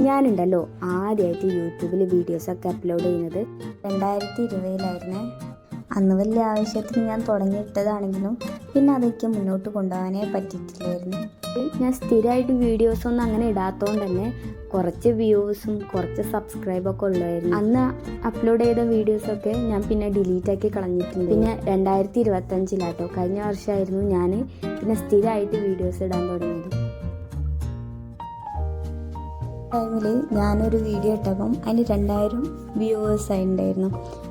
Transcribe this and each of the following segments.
ഞാനുണ്ടല്ലോ ആദ്യമായിട്ട് യൂട്യൂബിൽ വീഡിയോസൊക്കെ അപ്ലോഡ് ചെയ്യുന്നത് 2020 അന്ന് വലിയ ആവശ്യത്തിന് ഞാൻ തുടങ്ങിയിട്ടതാണെങ്കിലും പിന്നെ അതൊക്കെ മുന്നോട്ട് കൊണ്ടുപോകാനേ പറ്റിയിട്ടില്ലായിരുന്നു. ഞാൻ സ്ഥിരമായിട്ട് വീഡിയോസൊന്നും അങ്ങനെ ഇടാത്തതുകൊണ്ട് തന്നെ കുറച്ച് വ്യൂസും കുറച്ച് സബ്സ്ക്രൈബൊക്കെ ഉള്ളായിരുന്നു. അന്ന് അപ്ലോഡ് ചെയ്ത വീഡിയോസൊക്കെ ഞാൻ പിന്നെ ഡിലീറ്റാക്കി കളഞ്ഞിട്ടുണ്ട്. പിന്നെ 2025 കഴിഞ്ഞ വർഷമായിരുന്നു ഞാൻ പിന്നെ സ്ഥിരമായിട്ട് വീഡിയോസ് ഇടാൻ തുടങ്ങിയത്. ടൈമിൽ ഞാനൊരു വീഡിയോ ഇട്ടപ്പം അതിന് 2000 വ്യൂവേഴ്സ് ആയിട്ടുണ്ടായിരുന്നു.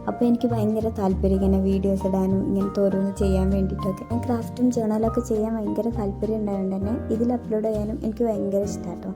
അപ്പോൾ എനിക്ക് ഭയങ്കര താല്പര്യം ഇങ്ങനെ വീഡിയോസ് ഇടാനും ഇങ്ങനത്തെ ഓരോന്ന് ചെയ്യാൻ വേണ്ടിയിട്ടൊക്കെ. ഞാൻ ക്രാഫ്റ്റും ജേണലൊക്കെ ചെയ്യാൻ ഭയങ്കര താല്പര്യം ഉണ്ടായതുകൊണ്ട് തന്നെ ഇതിൽ അപ്ലോഡ് ചെയ്യാനും എനിക്ക് ഭയങ്കര ഇഷ്ടമാട്ടോ.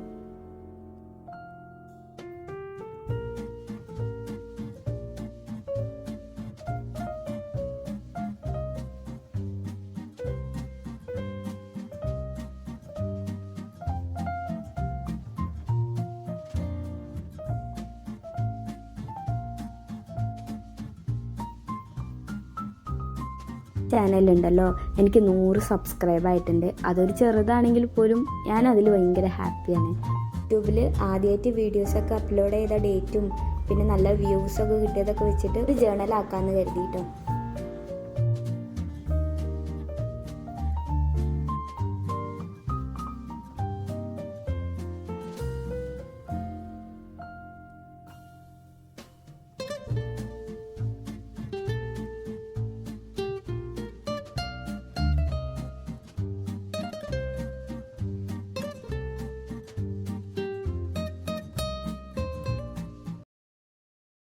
ചാനലുണ്ടല്ലോ എനിക്ക് 100 സബ്സ്ക്രൈബ് ആയിട്ടുണ്ട്. അതൊരു ചെറുതാണെങ്കിൽ പോലും ഞാൻ അതിൽ ഭയങ്കര ഹാപ്പിയാണ്. യൂട്യൂബിൽ ആദ്യമായിട്ട് വീഡിയോസൊക്കെ അപ്ലോഡ് ചെയ്ത ഡേറ്റും പിന്നെ നല്ല വ്യൂസൊക്കെ കിട്ടിയതൊക്കെ വെച്ചിട്ട് ഒരു ജേണൽ ആക്കാമെന്ന് കരുതിയിട്ടോ.